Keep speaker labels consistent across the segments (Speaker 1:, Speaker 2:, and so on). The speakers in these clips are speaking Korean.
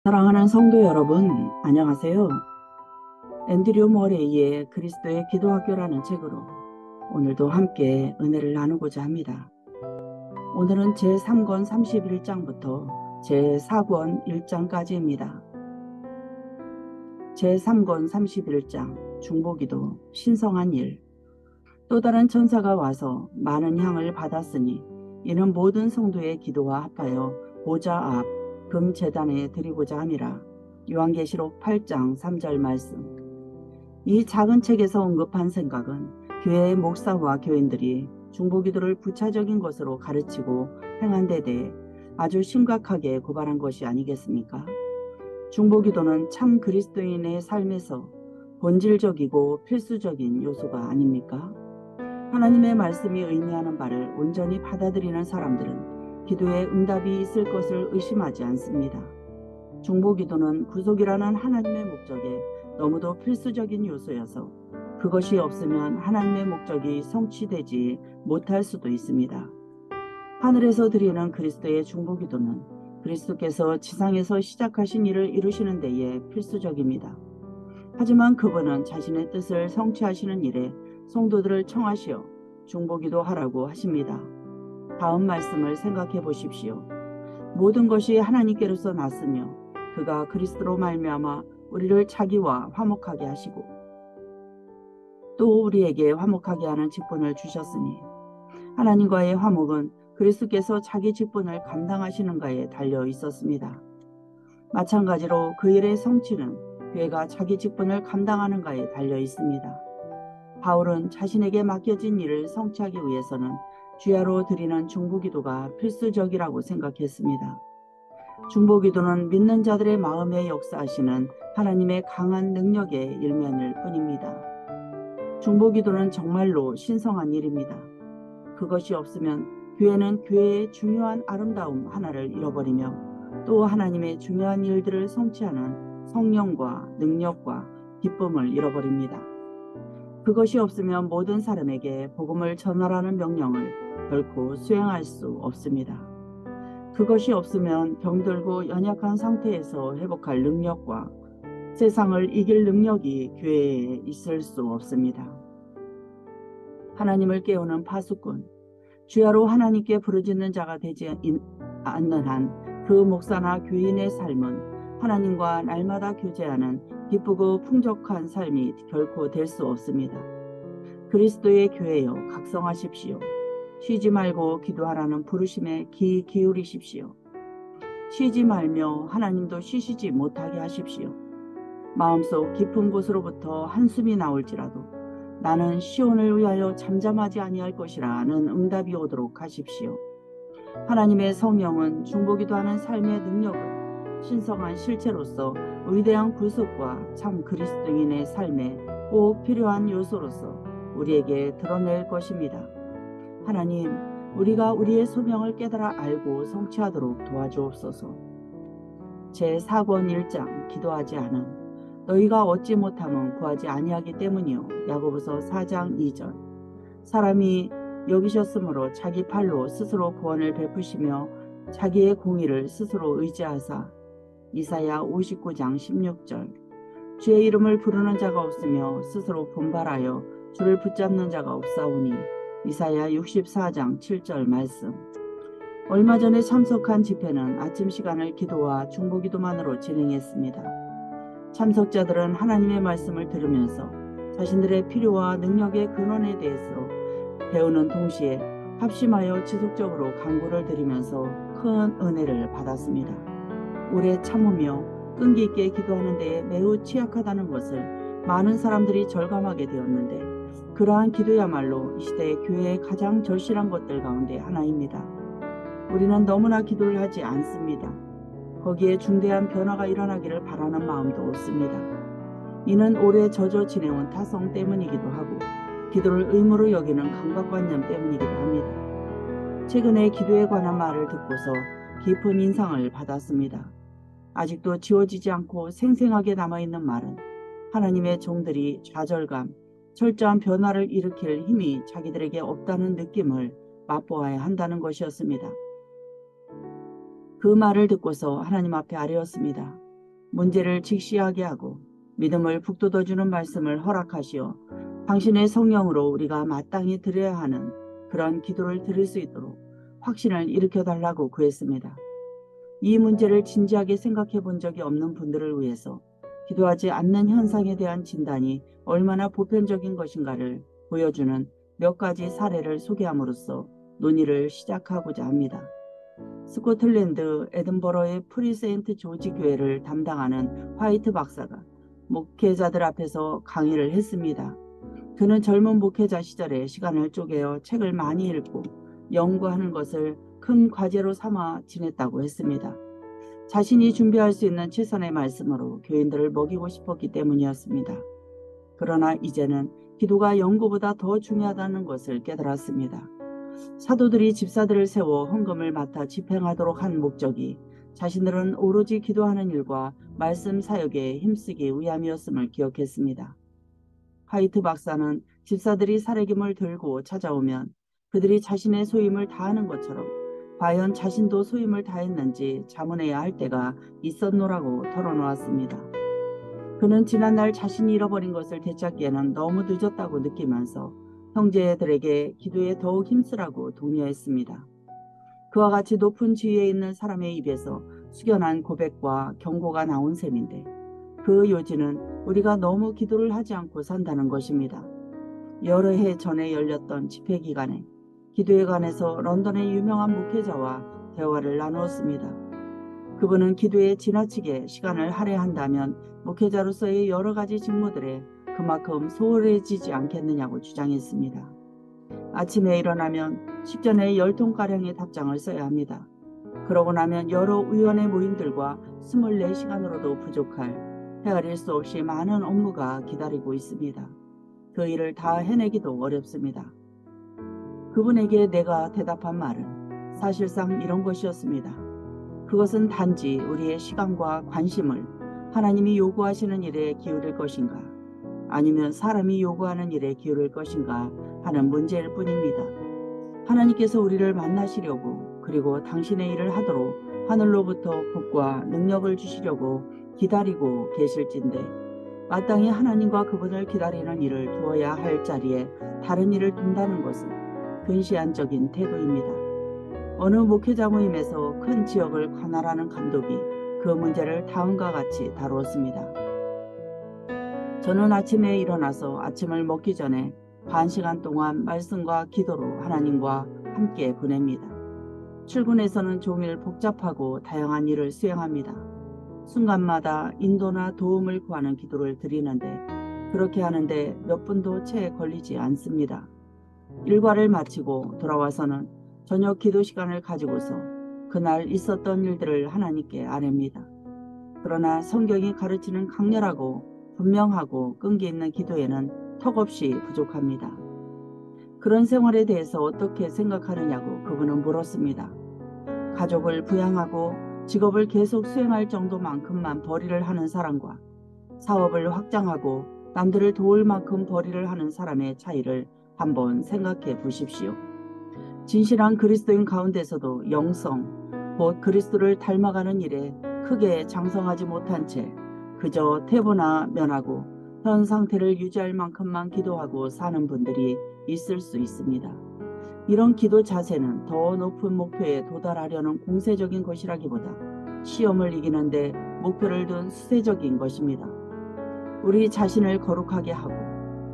Speaker 1: 사랑하는 성도 여러분, 안녕하세요. 앤드류 머레이의 그리스도의 기도학교라는 책으로 오늘도 함께 은혜를 나누고자 합니다. 오늘은 제3권 31장부터 제4권 1장까지입니다. 제3권 31장 중보기도 신성한 일. 또 다른 천사가 와서 많은 향을 받았으니 이는 모든 성도의 기도와 합하여 보좌 앞 금제단에 드리고자 함이라. 요한계시록 8장 3절 말씀. 이 작은 책에서 언급한 생각은 교회의 목사와 교인들이 중보기도를 부차적인 것으로 가르치고 행한 데 대해 아주 심각하게 고발한 것이 아니겠습니까? 중보기도는 참 그리스도인의 삶에서 본질적이고 필수적인 요소가 아닙니까? 하나님의 말씀이 의미하는 바를 온전히 받아들이는 사람들은 기도에 응답이 있을 것을 의심하지 않습니다. 중보기도는 구속이라는 하나님의 목적에 너무도 필수적인 요소여서 그것이 없으면 하나님의 목적이 성취되지 못할 수도 있습니다. 하늘에서 드리는 그리스도의 중보기도는 그리스도께서 지상에서 시작하신 일을 이루시는 데에 필수적입니다. 하지만 그분은 자신의 뜻을 성취하시는 일에 성도들을 청하시어 중보기도 하라고 하십니다. 다음 말씀을 생각해 보십시오. 모든 것이 하나님께로서 났으며 그가 그리스도로 말미암아 우리를 자기와 화목하게 하시고 또 우리에게 화목하게 하는 직분을 주셨으니 하나님과의 화목은 그리스도께서 자기 직분을 감당하시는가에 달려 있었습니다. 마찬가지로 그 일의 성취는 교회가 자기 직분을 감당하는가에 달려 있습니다. 바울은 자신에게 맡겨진 일을 성취하기 위해서는 주야로 드리는 중보기도가 필수적이라고 생각했습니다. 중보기도는 믿는 자들의 마음에 역사하시는 하나님의 강한 능력의 일면일 뿐입니다. 중보기도는 정말로 신성한 일입니다. 그것이 없으면 교회는 교회의 중요한 아름다움 하나를 잃어버리며 또 하나님의 중요한 일들을 성취하는 성령과 능력과 기쁨을 잃어버립니다. 그것이 없으면 모든 사람에게 복음을 전하라는 명령을 결코 수행할 수 없습니다. 그것이 없으면 병들고 연약한 상태에서 회복할 능력과 세상을 이길 능력이 교회에 있을 수 없습니다. 하나님을 깨우는 파수꾼, 주야로 하나님께 부르짖는 자가 되지 않는 한 그 목사나 교인의 삶은 하나님과 날마다 교제하는 기쁘고 풍족한 삶이 결코 될 수 없습니다. 그리스도의 교회여 각성하십시오. 쉬지 말고 기도하라는 부르심에 귀 기울이십시오. 쉬지 말며 하나님도 쉬시지 못하게 하십시오. 마음속 깊은 곳으로부터 한숨이 나올지라도 나는 시온을 위하여 잠잠하지 아니할 것이라는 응답이 오도록 하십시오. 하나님의 성령은 중보기도하는 삶의 능력을 신성한 실체로서 위대한 구속과 참 그리스도인의 삶에 꼭 필요한 요소로서 우리에게 드러낼 것입니다. 하나님, 우리가 우리의 소명을 깨달아 알고 성취하도록 도와주옵소서. 제4권 1장 기도하지 않음. 너희가 얻지 못함은 구하지 아니하기 때문이요. 야고보서 4장 2절. 사람이 여기셨으므로 자기 팔로 스스로 구원을 베푸시며 자기의 공의를 스스로 의지하사. 이사야 59장 16절. 주의 이름을 부르는 자가 없으며 스스로 분발하여 주를 붙잡는 자가 없사오니. 이사야 64장 7절 말씀. 얼마 전에 참석한 집회는 아침 시간을 기도와 중보기도만으로 진행했습니다. 참석자들은 하나님의 말씀을 들으면서 자신들의 필요와 능력의 근원에 대해서 배우는 동시에 합심하여 지속적으로 간구를 드리면서 큰 은혜를 받았습니다. 오래 참으며 끈기 있게 기도하는 데에 매우 취약하다는 것을 많은 사람들이 절감하게 되었는데 그러한 기도야말로 이 시대의 교회의 가장 절실한 것들 가운데 하나입니다. 우리는 너무나 기도를 하지 않습니다. 거기에 중대한 변화가 일어나기를 바라는 마음도 없습니다. 이는 오래 젖어 지내온 타성 때문이기도 하고 기도를 의무로 여기는 강박관념 때문이기도 합니다. 최근에 기도에 관한 말을 듣고서 깊은 인상을 받았습니다. 아직도 지워지지 않고 생생하게 남아있는 말은 하나님의 종들이 좌절감, 철저한 변화를 일으킬 힘이 자기들에게 없다는 느낌을 맛보아야 한다는 것이었습니다. 그 말을 듣고서 하나님 앞에 아뢰었습니다. 문제를 직시하게 하고 믿음을 북돋워주는 말씀을 허락하시어 당신의 성령으로 우리가 마땅히 드려야 하는 그런 기도를 드릴 수 있도록 확신을 일으켜달라고 구했습니다. 이 문제를 진지하게 생각해 본 적이 없는 분들을 위해서 기도하지 않는 현상에 대한 진단이 얼마나 보편적인 것인가를 보여주는 몇 가지 사례를 소개함으로써 논의를 시작하고자 합니다. 스코틀랜드 에든버러의 프리세인트 조지 교회를 담당하는 화이트 박사가 목회자들 앞에서 강의를 했습니다. 그는 젊은 목회자 시절에 시간을 쪼개어 책을 많이 읽고 연구하는 것을 큰 과제로 삼아 지냈다고 했습니다. 자신이 준비할 수 있는 최선의 말씀으로 교인들을 먹이고 싶었기 때문이었습니다. 그러나 이제는 기도가 연구보다 더 중요하다는 것을 깨달았습니다. 사도들이 집사들을 세워 헌금을 맡아 집행하도록 한 목적이 자신들은 오로지 기도하는 일과 말씀 사역에 힘쓰기 위함이었음을 기억했습니다. 화이트 박사는 집사들이 사레김을 들고 찾아오면 그들이 자신의 소임을 다하는 것처럼 과연 자신도 소임을 다했는지 자문해야 할 때가 있었노라고 털어놓았습니다. 그는 지난날 자신이 잃어버린 것을 되찾기에는 너무 늦었다고 느끼면서 형제들에게 기도에 더욱 힘쓰라고 독려했습니다. 그와 같이 높은 지위에 있는 사람의 입에서 숙연한 고백과 경고가 나온 셈인데 그 요지는 우리가 너무 기도를 하지 않고 산다는 것입니다. 여러 해 전에 열렸던 집회 기간에 기도에 관해서 런던의 유명한 목회자와 대화를 나누었습니다. 그분은 기도에 지나치게 시간을 할애한다면 목회자로서의 여러 가지 직무들에 그만큼 소홀해지지 않겠느냐고 주장했습니다. 아침에 일어나면 식전에 10통가량의 답장을 써야 합니다. 그러고 나면 여러 의원의 모임들과 24시간으로도 부족할 헤아릴 수 없이 많은 업무가 기다리고 있습니다. 그 일을 다 해내기도 어렵습니다. 그분에게 내가 대답한 말은 사실상 이런 것이었습니다. 그것은 단지 우리의 시간과 관심을 하나님이 요구하시는 일에 기울일 것인가 아니면 사람이 요구하는 일에 기울일 것인가 하는 문제일 뿐입니다. 하나님께서 우리를 만나시려고 그리고 당신의 일을 하도록 하늘로부터 복과 능력을 주시려고 기다리고 계실진데 마땅히 하나님과 그분을 기다리는 일을 두어야 할 자리에 다른 일을 둔다는 것은 근시안적인 태도입니다. 어느 목회자 모임에서 큰 지역을 관할하는 감독이 그 문제를 다음과 같이 다루었습니다. 저는 아침에 일어나서 아침을 먹기 전에 1시간 동안 말씀과 기도로 하나님과 함께 보냅니다. 출근해서는 종일 복잡하고 다양한 일을 수행합니다. 순간마다 인도나 도움을 구하는 기도를 드리는데 그렇게 하는데 몇 분도 채 걸리지 않습니다. 일과를 마치고 돌아와서는 저녁 기도 시간을 가지고서 그날 있었던 일들을 하나님께 아뢰입니다. 그러나 성경이 가르치는 강렬하고 분명하고 끈기 있는 기도에는 턱없이 부족합니다. 그런 생활에 대해서 어떻게 생각하느냐고 그분은 물었습니다. 가족을 부양하고 직업을 계속 수행할 정도만큼만 벌이를 하는 사람과 사업을 확장하고 남들을 도울 만큼 벌이를 하는 사람의 차이를 한번 생각해 보십시오. 진실한 그리스도인 가운데서도 영성, 곧 그리스도를 닮아가는 일에 크게 장성하지 못한 채 그저 태보나 면하고 현 상태를 유지할 만큼만 기도하고 사는 분들이 있을 수 있습니다. 이런 기도 자세는 더 높은 목표에 도달하려는 공세적인 것이라기보다 시험을 이기는데 목표를 둔 수세적인 것입니다. 우리 자신을 거룩하게 하고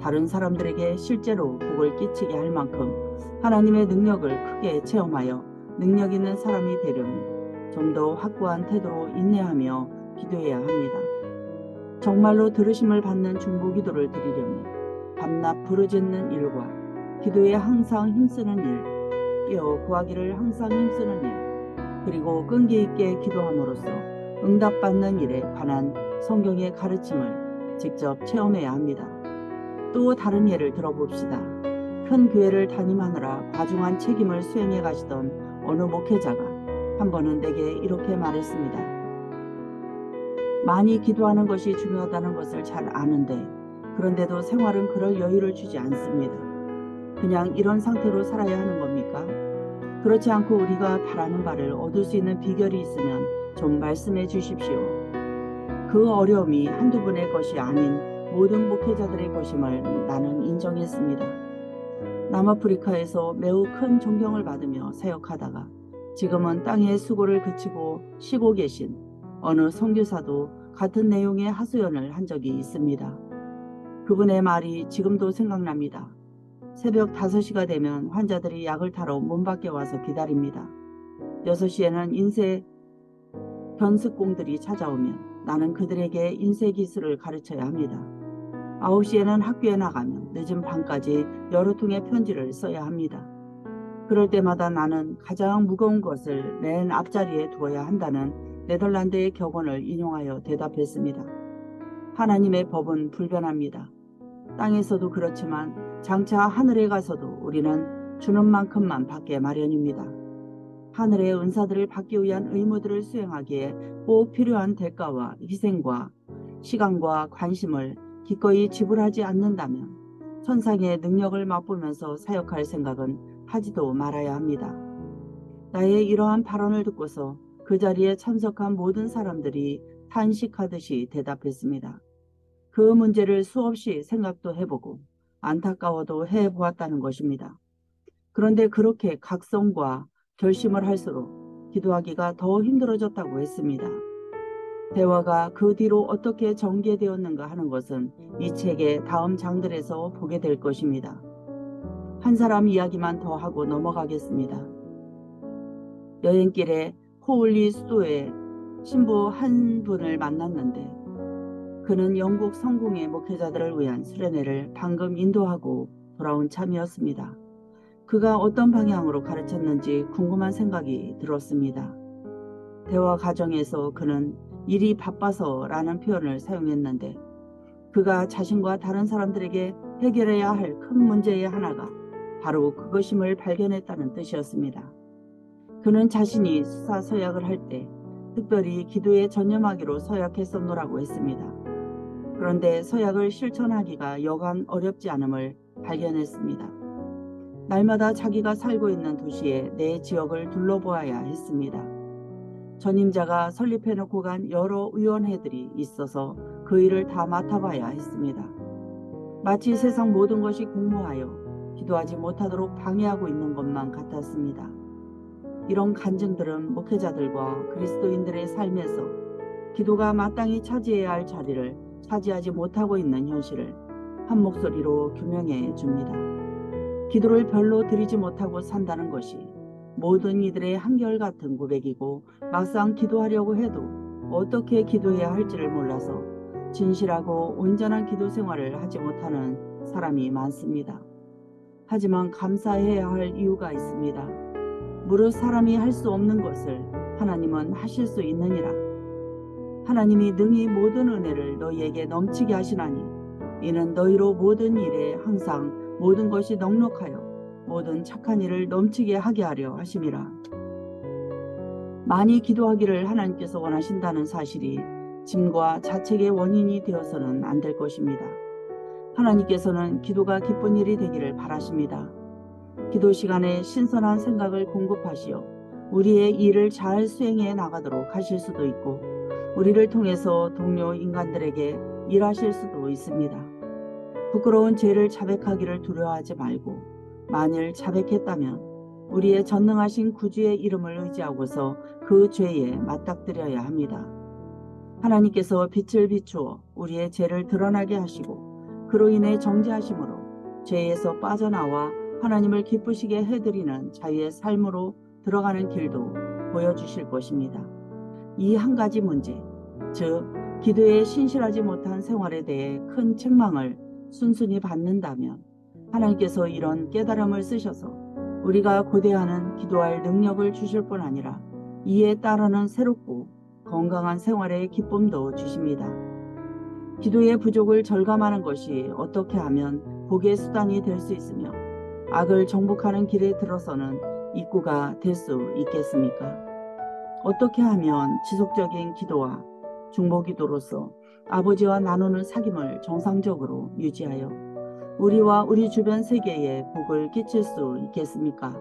Speaker 1: 다른 사람들에게 실제로 복을 끼치게 할 만큼 하나님의 능력을 크게 체험하여 능력 있는 사람이 되려면 좀 더 확고한 태도로 인내하며 기도해야 합니다. 정말로 들으심을 받는 중보기도를 드리려면 밤낮 부르짖는 일과 기도에 항상 힘쓰는 일, 깨어 구하기를 항상 힘쓰는 일, 그리고 끈기 있게 기도함으로써 응답받는 일에 관한 성경의 가르침을 직접 체험해야 합니다. 또 다른 예를 들어봅시다. 큰 교회를 담임하느라 과중한 책임을 수행해 가시던 어느 목회자가 한 번은 내게 이렇게 말했습니다. 많이 기도하는 것이 중요하다는 것을 잘 아는데 그런데도 생활은 그럴 여유를 주지 않습니다. 그냥 이런 상태로 살아야 하는 겁니까? 그렇지 않고 우리가 바라는 바를 얻을 수 있는 비결이 있으면 좀 말씀해 주십시오. 그 어려움이 한두 분의 것이 아닌 모든 목회자들의 것임을 나는 인정했습니다. 남아프리카에서 매우 큰 존경을 받으며 사역하다가 지금은 땅의 수고를 그치고 쉬고 계신 어느 선교사도 같은 내용의 하소연을 한 적이 있습니다. 그분의 말이 지금도 생각납니다. 새벽 5시가 되면 환자들이 약을 타러 문 밖에 와서 기다립니다. 6시에는 인쇄 견습공들이 찾아오면 나는 그들에게 인쇄 기술을 가르쳐야 합니다. 9시에는 학교에 나가면 늦은 밤까지 여러 통의 편지를 써야 합니다. 그럴 때마다 나는 가장 무거운 것을 맨 앞자리에 두어야 한다는 네덜란드의 격언을 인용하여 대답했습니다. 하나님의 법은 불변합니다. 땅에서도 그렇지만 장차 하늘에 가서도 우리는 주는 만큼만 받게 마련입니다. 하늘의 은사들을 받기 위한 의무들을 수행하기에 꼭 필요한 대가와 희생과 시간과 관심을 기꺼이 지불하지 않는다면 천상의 능력을 맛보면서 사역할 생각은 하지도 말아야 합니다. 나의 이러한 발언을 듣고서 그 자리에 참석한 모든 사람들이 탄식하듯이 대답했습니다. 그 문제를 수없이 생각도 해보고 안타까워도 해보았다는 것입니다. 그런데 그렇게 각성과 결심을 할수록 기도하기가 더 힘들어졌다고 했습니다. 대화가 그 뒤로 어떻게 전개되었는가 하는 것은 이 책의 다음 장들에서 보게 될 것입니다. 한 사람 이야기만 더 하고 넘어가겠습니다. 여행길에 호울리 수도에 신부 한 분을 만났는데 그는 영국 성공의 목회자들을 위한 수련회를 방금 인도하고 돌아온 참이었습니다. 그가 어떤 방향으로 가르쳤는지 궁금한 생각이 들었습니다. 대화 과정에서 그는 일이 바빠서 라는 표현을 사용했는데 그가 자신과 다른 사람들에게 해결해야 할 큰 문제의 하나가 바로 그것임을 발견했다는 뜻이었습니다. 그는 자신이 수사 서약을 할 때 특별히 기도에 전념하기로 서약했었노라고 했습니다. 그런데 서약을 실천하기가 여간 어렵지 않음을 발견했습니다. 날마다 자기가 살고 있는 도시에 내 지역을 둘러보아야 했습니다. 전임자가 설립해놓고 간 여러 위원회들이 있어서 그 일을 다 맡아봐야 했습니다. 마치 세상 모든 것이 공모하여 기도하지 못하도록 방해하고 있는 것만 같았습니다. 이런 간증들은 목회자들과 그리스도인들의 삶에서 기도가 마땅히 차지해야 할 자리를 차지하지 못하고 있는 현실을 한 목소리로 규명해 줍니다. 기도를 별로 드리지 못하고 산다는 것이 모든 이들의 한결같은 고백이고 막상 기도하려고 해도 어떻게 기도해야 할지를 몰라서 진실하고 온전한 기도 생활을 하지 못하는 사람이 많습니다. 하지만 감사해야 할 이유가 있습니다. 무릇 사람이 할 수 없는 것을 하나님은 하실 수 있느니라. 하나님이 능히 모든 은혜를 너희에게 넘치게 하시나니 이는 너희로 모든 일에 항상 모든 것이 넉넉하여 모든 착한 일을 넘치게 하게 하려 하심이라. 많이 기도하기를 하나님께서 원하신다는 사실이 짐과 자책의 원인이 되어서는 안 될 것입니다. 하나님께서는 기도가 기쁜 일이 되기를 바라십니다. 기도 시간에 신선한 생각을 공급하시어 우리의 일을 잘 수행해 나가도록 하실 수도 있고 우리를 통해서 동료 인간들에게 일하실 수도 있습니다. 부끄러운 죄를 자백하기를 두려워하지 말고 만일 자백했다면 우리의 전능하신 구주의 이름을 의지하고서 그 죄에 맞닥뜨려야 합니다. 하나님께서 빛을 비추어 우리의 죄를 드러나게 하시고 그로 인해 정죄하심으로 죄에서 빠져나와 하나님을 기쁘시게 해드리는 자유의 삶으로 들어가는 길도 보여주실 것입니다. 이 한 가지 문제, 즉 기도에 신실하지 못한 생활에 대해 큰 책망을 순순히 받는다면 하나님께서 이런 깨달음을 쓰셔서 우리가 고대하는 기도할 능력을 주실 뿐 아니라 이에 따르는 새롭고 건강한 생활의 기쁨도 주십니다. 기도의 부족을 절감하는 것이 어떻게 하면 복의 수단이 될 수 있으며 악을 정복하는 길에 들어서는 입구가 될 수 있겠습니까? 어떻게 하면 지속적인 기도와 중보기도로서 아버지와 나누는 사귐을 정상적으로 유지하여 우리와 우리 주변 세계에 복을 끼칠 수 있겠습니까?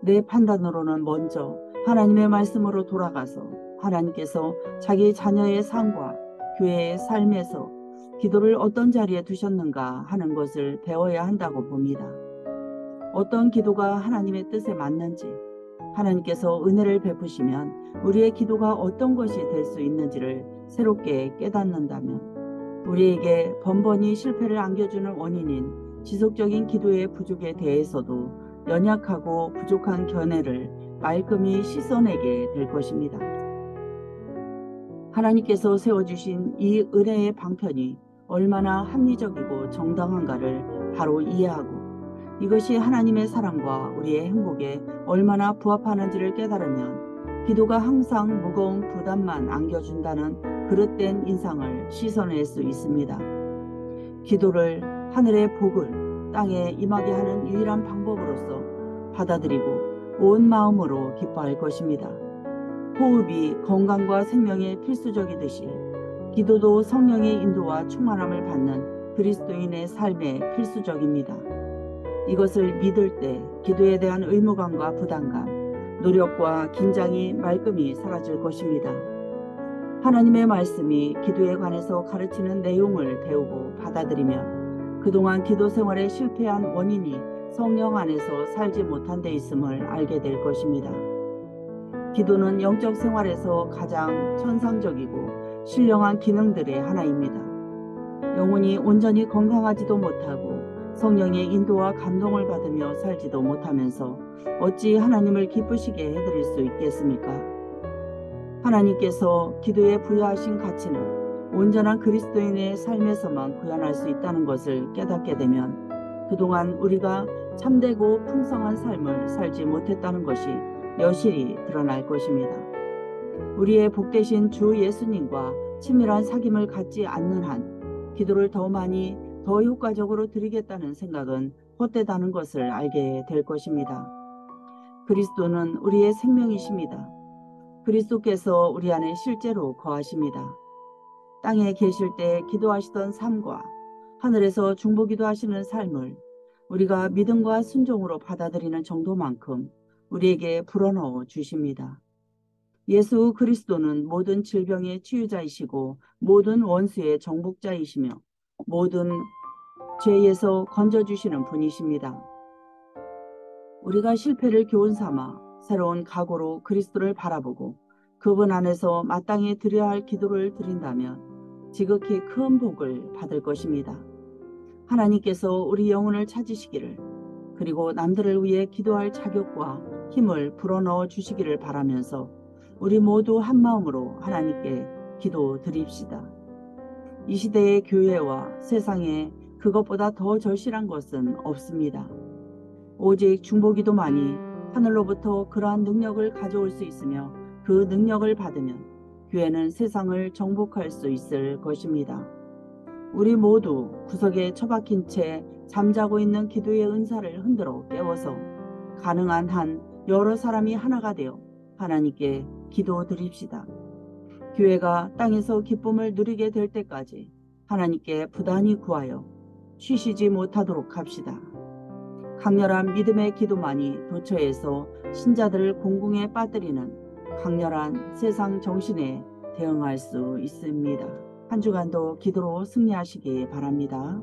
Speaker 1: 내 판단으로는 먼저 하나님의 말씀으로 돌아가서 하나님께서 자기 자녀의 삶과 교회의 삶에서 기도를 어떤 자리에 두셨는가 하는 것을 배워야 한다고 봅니다. 어떤 기도가 하나님의 뜻에 맞는지, 하나님께서 은혜를 베푸시면 우리의 기도가 어떤 것이 될 수 있는지를 새롭게 깨닫는다면, 우리에게 번번이 실패를 안겨주는 원인인 지속적인 기도의 부족에 대해서도 연약하고 부족한 견해를 말끔히 씻어내게 될 것입니다. 하나님께서 세워주신 이 은혜의 방편이 얼마나 합리적이고 정당한가를 바로 이해하고, 이것이 하나님의 사랑과 우리의 행복에 얼마나 부합하는지를 깨달으면 기도가 항상 무거운 부담만 안겨준다는 그릇된 인상을 씻어낼 수 있습니다. 기도를 하늘의 복을 땅에 임하게 하는 유일한 방법으로서 받아들이고 온 마음으로 기뻐할 것입니다. 호흡이 건강과 생명에 필수적이듯이 기도도 성령의 인도와 충만함을 받는 그리스도인의 삶에 필수적입니다. 이것을 믿을 때 기도에 대한 의무감과 부담감, 노력과 긴장이 말끔히 사라질 것입니다. 하나님의 말씀이 기도에 관해서 가르치는 내용을 배우고 받아들이면 그동안 기도 생활에 실패한 원인이 성령 안에서 살지 못한 데 있음을 알게 될 것입니다. 기도는 영적 생활에서 가장 천상적이고 신령한 기능들의 하나입니다. 영혼이 온전히 건강하지도 못하고 성령의 인도와 감동을 받으며 살지도 못하면서 어찌 하나님을 기쁘시게 해드릴 수 있겠습니까? 하나님께서 기도에 부여하신 가치는 온전한 그리스도인의 삶에서만 구현할 수 있다는 것을 깨닫게 되면 그동안 우리가 참되고 풍성한 삶을 살지 못했다는 것이 여실히 드러날 것입니다. 우리의 복되신 주 예수님과 친밀한 사귐을 갖지 않는 한 기도를 더 많이 더 효과적으로 드리겠다는 생각은 헛되다는 것을 알게 될 것입니다. 그리스도는 우리의 생명이십니다. 그리스도께서 우리 안에 실제로 거하십니다. 땅에 계실 때 기도하시던 삶과 하늘에서 중보기도 하시는 삶을 우리가 믿음과 순종으로 받아들이는 정도만큼 우리에게 불어넣어 주십니다. 예수 그리스도는 모든 질병의 치유자이시고 모든 원수의 정복자이시며 모든 죄에서 건져주시는 분이십니다. 우리가 실패를 교훈 삼아 새로운 각오로 그리스도를 바라보고 그분 안에서 마땅히 드려야 할 기도를 드린다면 지극히 큰 복을 받을 것입니다. 하나님께서 우리 영혼을 찾으시기를, 그리고 남들을 위해 기도할 자격과 힘을 불어넣어 주시기를 바라면서 우리 모두 한마음으로 하나님께 기도 드립시다. 이 시대의 교회와 세상에 그것보다 더 절실한 것은 없습니다. 오직 중보기도만이 하늘로부터 그러한 능력을 가져올 수 있으며 그 능력을 받으면 교회는 세상을 정복할 수 있을 것입니다. 우리 모두 구석에 처박힌 채 잠자고 있는 기도의 은사를 흔들어 깨워서 가능한 한 여러 사람이 하나가 되어 하나님께 기도 드립시다. 교회가 땅에서 기쁨을 누리게 될 때까지 하나님께 부단히 구하여 쉬시지 못하도록 합시다. 강렬한 믿음의 기도만이 도처에서 신자들을 공궁에 빠뜨리는 강렬한 세상 정신에 대응할 수 있습니다. 한 주간도 기도로 승리하시기 바랍니다.